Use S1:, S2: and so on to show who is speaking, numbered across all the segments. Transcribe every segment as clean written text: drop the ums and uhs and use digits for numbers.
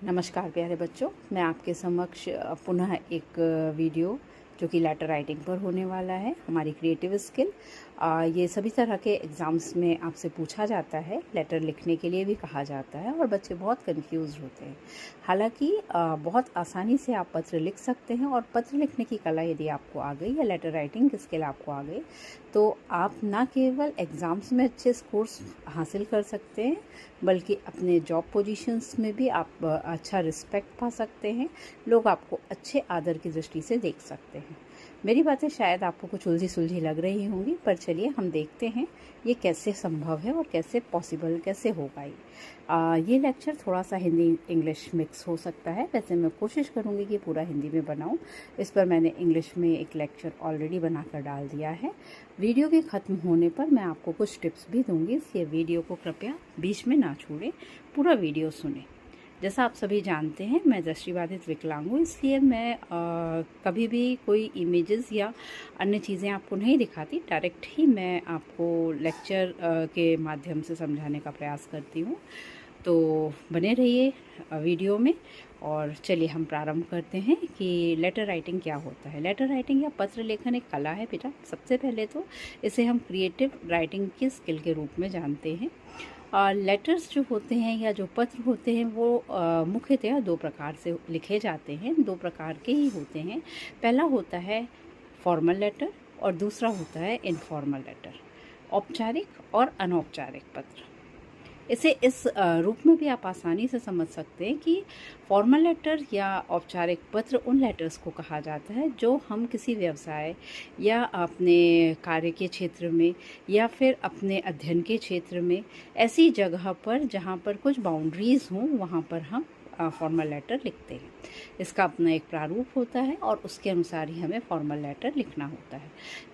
S1: नमस्कार प्यारे बच्चों, मैं आपके समक्ष पुनः एक वीडियो जो कि लेटर राइटिंग पर होने वाला है, हमारी क्रिएटिव स्किल। ये सभी तरह के एग्ज़ाम्स में आपसे पूछा जाता है, लेटर लिखने के लिए भी कहा जाता है और बच्चे बहुत कंफ्यूज होते हैं। हालांकि बहुत आसानी से आप पत्र लिख सकते हैं और पत्र लिखने की कला यदि आपको आ गई या लेटर राइटिंग की स्किल आपको आ गई तो आप ना केवल एग्ज़ाम्स में अच्छे स्कोर्स हासिल कर सकते हैं बल्कि अपने जॉब पोजीशंस में भी आप अच्छा रिस्पेक्ट पा सकते हैं। लोग आपको अच्छे आदर की दृष्टि से देख सकते हैं। मेरी बातें शायद आपको कुछ उलझी सुलझी लग रही होंगी, पर चलिए हम देखते हैं ये कैसे संभव है और कैसे पॉसिबल कैसे होगा। ये लेक्चर थोड़ा सा हिंदी इंग्लिश मिक्स हो सकता है। वैसे मैं कोशिश करूँगी कि पूरा हिंदी में बनाऊँ। इस पर मैंने इंग्लिश में एक लेक्चर ऑलरेडी बनाकर डाल दिया है। वीडियो के ख़त्म होने पर मैं आपको कुछ टिप्स भी दूंगी, इसलिए वीडियो को कृपया बीच में ना छोड़ें, पूरा वीडियो सुनें। जैसा आप सभी जानते हैं, मैं दृष्टिबाधित विकलांग हूँ, इसलिए मैं कभी भी कोई इमेजेस या अन्य चीज़ें आपको नहीं दिखाती। डायरेक्ट ही मैं आपको लेक्चर के माध्यम से समझाने का प्रयास करती हूँ। तो बने रहिए वीडियो में और चलिए हम प्रारंभ करते हैं कि लेटर राइटिंग क्या होता है। लेटर राइटिंग या पत्र लेखन एक कला है बेटा। सबसे पहले तो इसे हम क्रिएटिव राइटिंग की स्किल के रूप में जानते हैं। लेटर्स जो होते हैं या जो पत्र होते हैं वो मुख्यतः दो प्रकार से लिखे जाते हैं, दो प्रकार के ही होते हैं। पहला होता है फॉर्मल लेटर और दूसरा होता है इनफॉर्मल लेटर, औपचारिक और अनौपचारिक पत्र। इसे इस रूप में भी आप आसानी से समझ सकते हैं कि फॉर्मल लेटर या औपचारिक पत्र उन लेटर्स को कहा जाता है जो हम किसी व्यवसाय या अपने कार्य के क्षेत्र में या फिर अपने अध्ययन के क्षेत्र में ऐसी जगह पर जहाँ पर कुछ बाउंड्रीज़ हों वहाँ पर हम फॉर्मल लेटर लिखते हैं। इसका अपना एक प्रारूप होता है और उसके अनुसार ही हमें फॉर्मल लेटर लिखना होता है।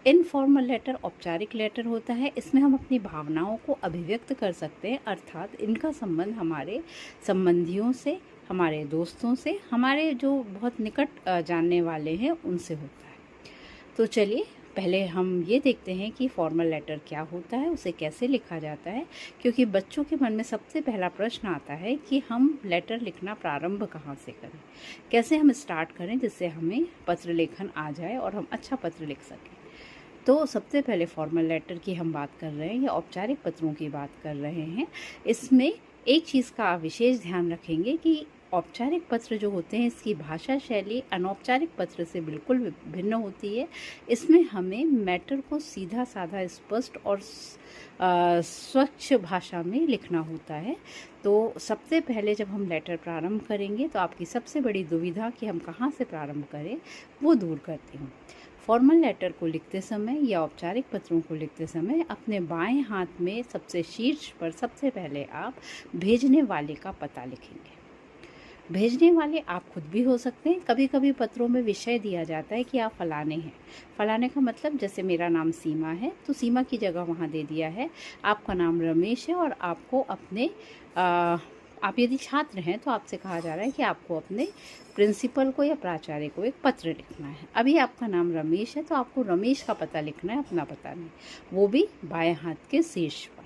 S1: इनफॉर्मल लेटर औपचारिक लेटर होता है। इसमें हम अपनी भावनाओं को अभिव्यक्त कर सकते हैं, अर्थात इनका संबंध हमारे संबंधियों से, हमारे दोस्तों से, हमारे जो बहुत निकट जानने वाले हैं उनसे होता है। तो चलिए पहले हम ये देखते हैं कि फॉर्मल लेटर क्या होता है, उसे कैसे लिखा जाता है, क्योंकि बच्चों के मन में सबसे पहला प्रश्न आता है कि हम लेटर लिखना प्रारंभ कहाँ से करें, कैसे हम स्टार्ट करें जिससे हमें पत्र लेखन आ जाए और हम अच्छा पत्र लिख सकें। तो सबसे पहले फॉर्मल लेटर की हम बात कर रहे हैं या औपचारिक पत्रों की बात कर रहे हैं। इसमें एक चीज़ का विशेष ध्यान रखेंगे कि औपचारिक पत्र जो होते हैं इसकी भाषा शैली अनौपचारिक पत्र से बिल्कुल भिन्न होती है। इसमें हमें मैटर को सीधा साधा स्पष्ट और स्वच्छ भाषा में लिखना होता है। तो सबसे पहले जब हम लेटर प्रारंभ करेंगे तो आपकी सबसे बड़ी दुविधा कि हम कहाँ से प्रारंभ करें वो दूर करती हूँ। फॉर्मल लेटर को लिखते समय या औपचारिक पत्रों को लिखते समय अपने बाएं हाथ में सबसे शीर्ष पर सबसे पहले आप भेजने वाले का पता लिखेंगे। भेजने वाले आप खुद भी हो सकते हैं। कभी कभी पत्रों में विषय दिया जाता है कि आप फलाने हैं। फलाने का मतलब जैसे मेरा नाम सीमा है तो सीमा की जगह वहाँ दे दिया है आपका नाम रमेश है और आपको अपने आप यदि छात्र हैं तो आपसे कहा जा रहा है कि आपको अपने प्रिंसिपल को या प्राचार्य को एक पत्र लिखना है। अभी आपका नाम रमेश है तो आपको रमेश का पता लिखना है, अपना पता नहीं, वो भी बाएं हाथ के शीर्ष पर।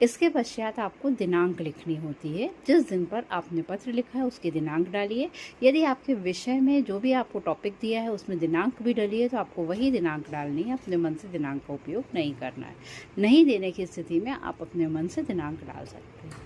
S1: इसके पश्चात आपको दिनांक लिखनी होती है। जिस दिन पर आपने पत्र लिखा है उसकी दिनांक डालिए। यदि आपके विषय में जो भी आपको टॉपिक दिया है उसमें दिनांक भी डालिए तो आपको वही दिनांक डालनी है, अपने मन से दिनांक का उपयोग नहीं करना है। नहीं देने की स्थिति में आप अपने मन से दिनांक डाल सकते हैं।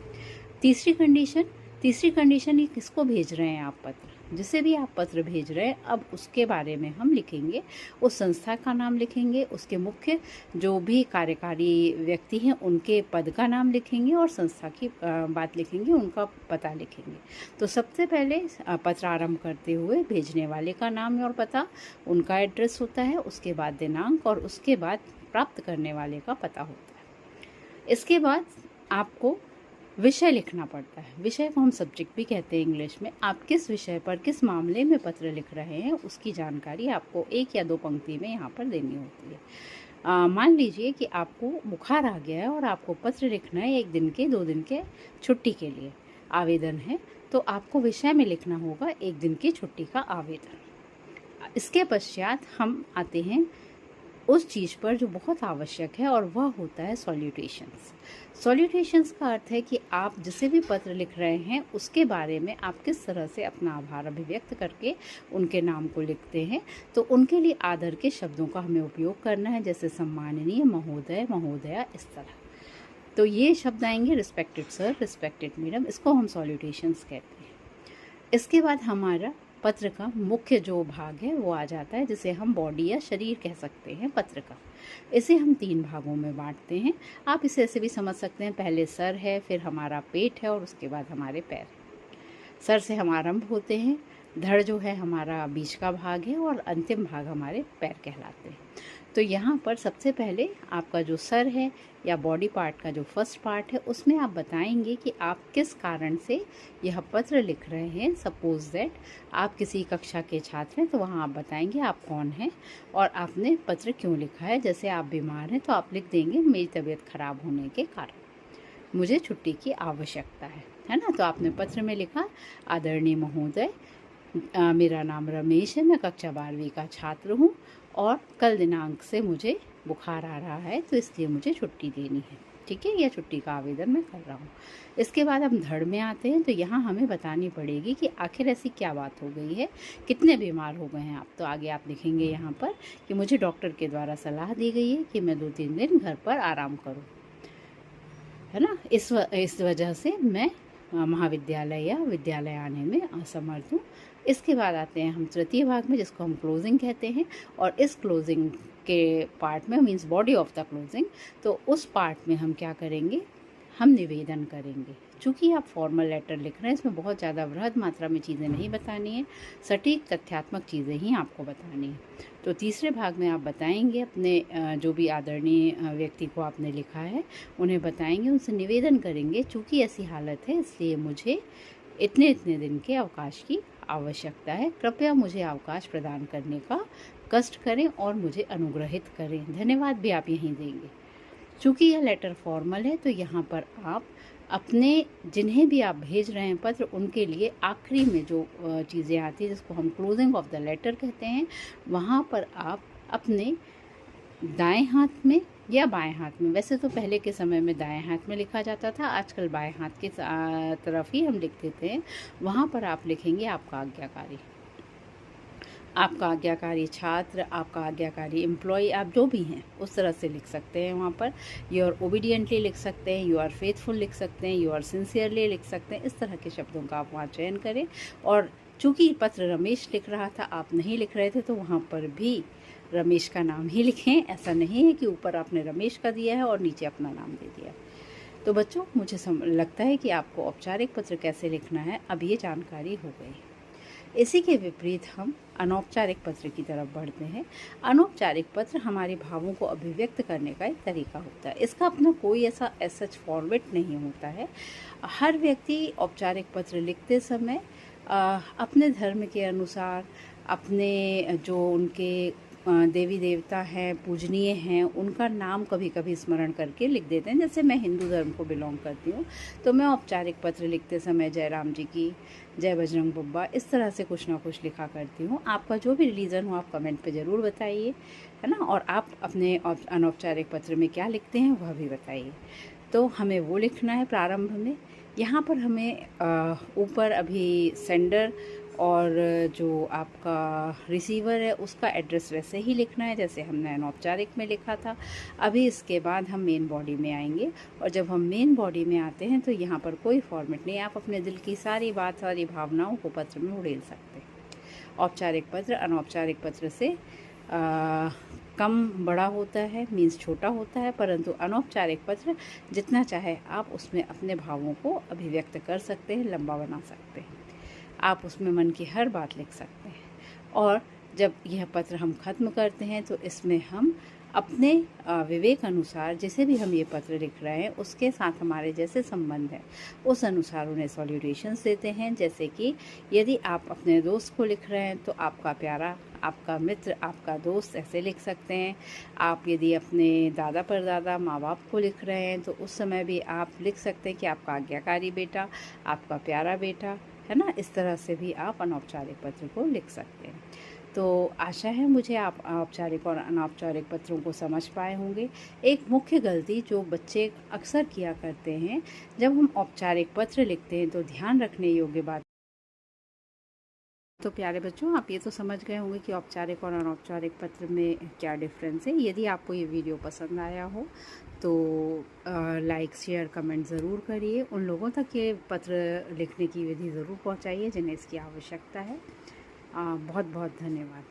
S1: तीसरी कंडीशन ये किसको भेज रहे हैं आप पत्र, जिसे भी आप पत्र भेज रहे हैं अब उसके बारे में हम लिखेंगे। उस संस्था का नाम लिखेंगे, उसके मुख्य जो भी कार्यकारी व्यक्ति हैं उनके पद का नाम लिखेंगे और संस्था की बात लिखेंगे, उनका पता लिखेंगे। तो सबसे पहले पत्र आरंभ करते हुए भेजने वाले का नाम और पता, उनका एड्रेस होता है, उसके बाद दिनांक और उसके बाद प्राप्त करने वाले का पता होता है। इसके बाद आपको विषय लिखना पड़ता है। विषय को हम सब्जेक्ट भी कहते हैं इंग्लिश में। आप किस विषय पर किस मामले में पत्र लिख रहे हैं उसकी जानकारी आपको एक या दो पंक्ति में यहाँ पर देनी होती है। मान लीजिए कि आपको बुखार आ गया है और आपको पत्र लिखना है 1 दिन के 2 दिन के छुट्टी के लिए आवेदन है, तो आपको विषय में लिखना होगा 1 दिन की छुट्टी का आवेदन। इसके पश्चात हम आते हैं उस चीज़ पर जो बहुत आवश्यक है, और वह होता है सॉल्यूटेशंस। सॉल्यूटेशंस का अर्थ है कि आप जिसे भी पत्र लिख रहे हैं उसके बारे में आप किस तरह से अपना आभार अभिव्यक्त करके उनके नाम को लिखते हैं। तो उनके लिए आदर के शब्दों का हमें उपयोग करना है, जैसे सम्माननीय, महोदय, महोदया, इस तरह। तो ये शब्द आएंगे रिस्पेक्टेड सर, रिस्पेक्टेड मैडम, इसको हम सॉल्यूटेशंस कहते हैं। इसके बाद हमारा पत्र का मुख्य जो भाग है वो आ जाता है, जिसे हम बॉडी या शरीर कह सकते हैं पत्र का। इसे हम 3 भागों में बांटते हैं। आप इसे ऐसे भी समझ सकते हैं, पहले सर है, फिर हमारा पेट है और उसके बाद हमारे पैर। सर से हम आरंभ होते हैं, धड़ जो है हमारा बीच का भाग है और अंतिम भाग हमारे पैर कहलाते हैं। तो यहाँ पर सबसे पहले आपका जो सर है या बॉडी पार्ट का जो फर्स्ट पार्ट है, उसमें आप बताएंगे कि आप किस कारण से यह पत्र लिख रहे हैं। सपोज दैट आप किसी कक्षा के छात्र हैं, तो वहाँ आप बताएंगे आप कौन हैं और आपने पत्र क्यों लिखा है। जैसे आप बीमार हैं तो आप लिख देंगे मेरी तबीयत खराब होने के कारण मुझे छुट्टी की आवश्यकता है ना। तो आपने पत्र में लिखा, आदरणीय महोदय, मेरा नाम रमेश है, मैं कक्षा 12वीं का छात्र हूँ और कल दिनांक से मुझे बुखार आ रहा है, तो इसलिए मुझे छुट्टी देनी है। ठीक है, यह छुट्टी का आवेदन मैं कर रहा हूँ। इसके बाद हम धड़ में आते हैं, तो यहाँ हमें बतानी पड़ेगी कि आखिर ऐसी क्या बात हो गई है, कितने बीमार हो गए हैं आप। तो आगे आप लिखेंगे यहाँ पर कि मुझे डॉक्टर के द्वारा सलाह दी गई है कि मैं 2-3 दिन घर पर आराम करूँ, है ना। इस वजह से मैं महाविद्यालय या विद्यालय आने में असमर्थ हूँ। इसके बाद आते हैं हम तृतीय भाग में, जिसको हम क्लोजिंग कहते हैं। और इस क्लोजिंग के पार्ट में, means body of the closing, तो उस पार्ट में हम क्या करेंगे, हम निवेदन करेंगे। चूँकि आप फॉर्मल लेटर लिख रहे हैं, इसमें बहुत ज़्यादा बृहद मात्रा में चीज़ें नहीं बतानी है, सटीक तथ्यात्मक चीज़ें ही आपको बतानी है। तो तीसरे भाग में आप बताएंगे अपने जो भी आदरणीय व्यक्ति को आपने लिखा है उन्हें बताएंगे, उनसे निवेदन करेंगे, चूँकि ऐसी हालत है इसलिए मुझे इतने दिन के अवकाश की आवश्यकता है, कृपया मुझे अवकाश प्रदान करने का कष्ट करें और मुझे अनुग्रहित करें। धन्यवाद भी आप यहीं देंगे। चूँकि यह लेटर फॉर्मल है, तो यहाँ पर आप अपने जिन्हें भी आप भेज रहे हैं पत्र, उनके लिए आखिरी में जो चीज़ें आती हैं, जिसको हम क्लोजिंग ऑफ द लेटर कहते हैं, वहाँ पर आप अपने दाएं हाथ में या बाएं हाथ में, वैसे तो पहले के समय में दाएं हाथ में लिखा जाता था, आजकल बाएं हाथ की तरफ ही हम लिख देते हैं, वहाँ पर आप लिखेंगे आपका आज्ञाकारी। आपका आज्ञाकारी छात्र, आपका आज्ञाकारी एम्प्लॉय, आप जो भी हैं उस तरह से लिख सकते हैं। वहाँ पर यू आर ओबीडियंटली लिख सकते हैं, यू आर फेथफुल लिख सकते हैं, यू आर सिंसियरली लिख सकते हैं। इस तरह के शब्दों का आप वहाँ चयन करें। और चूँकि पत्र रमेश लिख रहा था, आप नहीं लिख रहे थे, तो वहाँ पर भी रमेश का नाम ही लिखें। ऐसा नहीं है कि ऊपर आपने रमेश का दिया है और नीचे अपना नाम दे दिया। तो बच्चों, मुझे लगता है कि आपको औपचारिक पत्र कैसे लिखना है अब ये जानकारी हो गई। इसी के विपरीत हम अनौपचारिक पत्र की तरफ बढ़ते हैं। अनौपचारिक पत्र हमारे भावों को अभिव्यक्त करने का एक तरीका होता है। इसका अपना कोई ऐसा सच फॉर्मेट नहीं होता है। हर व्यक्ति औपचारिक पत्र लिखते समय अपने धर्म के अनुसार, अपने जो उनके देवी देवता हैं, पूजनीय हैं, उनका नाम कभी कभी स्मरण करके लिख देते हैं। जैसे मैं हिंदू धर्म को बिलोंग करती हूँ, तो मैं औपचारिक पत्र लिखते समय जय राम जी की, जय बजरंग बब्बा, इस तरह से कुछ ना कुछ लिखा करती हूँ। आपका जो भी रिलीजन हो आप कमेंट पे ज़रूर बताइए, है ना। और आप अपने अनौपचारिक पत्र में क्या लिखते हैं वह भी बताइए। तो हमें वो लिखना है प्रारंभ में। यहाँ पर हमें ऊपर अभी सेंडर और जो आपका रिसीवर है उसका एड्रेस वैसे ही लिखना है जैसे हमने अनौपचारिक में लिखा था। अभी इसके बाद हम मेन बॉडी में आएंगे, और जब हम मेन बॉडी में आते हैं तो यहाँ पर कोई फॉर्मेट नहीं, आप अपने दिल की सारी बात, सारी भावनाओं को पत्र में उड़ेल सकते हैं। औपचारिक पत्र अनौपचारिक पत्र से कम बड़ा होता है, मीन्स छोटा होता है, परंतु अनौपचारिक पत्र जितना चाहे आप उसमें अपने भावों को अभिव्यक्त कर सकते हैं, लंबा बना सकते हैं। आप उसमें मन की हर बात लिख सकते हैं। और जब यह पत्र हम ख़त्म करते हैं तो इसमें हम अपने विवेक अनुसार जिसे भी हम ये पत्र लिख रहे हैं उसके साथ हमारे जैसे संबंध है उस अनुसार उन्हें सॉल्यूटेशंस देते हैं। जैसे कि यदि आप अपने दोस्त को लिख रहे हैं तो आपका प्यारा, आपका मित्र, आपका दोस्त, ऐसे लिख सकते हैं। आप यदि अपने दादा परदादा, माँ बाप को लिख रहे हैं तो उस समय भी आप लिख सकते हैं कि आपका आज्ञाकारी बेटा, आपका प्यारा बेटा, है ना। इस तरह से भी आप अनौपचारिक पत्र को लिख सकते हैं। तो आशा है मुझे आप औपचारिक और अनौपचारिक पत्रों को समझ पाए होंगे। एक मुख्य गलती जो बच्चे अक्सर किया करते हैं, जब हम औपचारिक पत्र लिखते हैं तो ध्यान रखने योग्य बात। तो प्यारे बच्चों, आप ये तो समझ गए होंगे कि औपचारिक और अनौपचारिक पत्र में क्या डिफ़रेंस है। यदि आपको ये वीडियो पसंद आया हो तो लाइक, शेयर, कमेंट ज़रूर करिए। उन लोगों तक ये पत्र लिखने की विधि ज़रूर पहुंचाइए जिन्हें इसकी आवश्यकता है। बहुत बहुत धन्यवाद।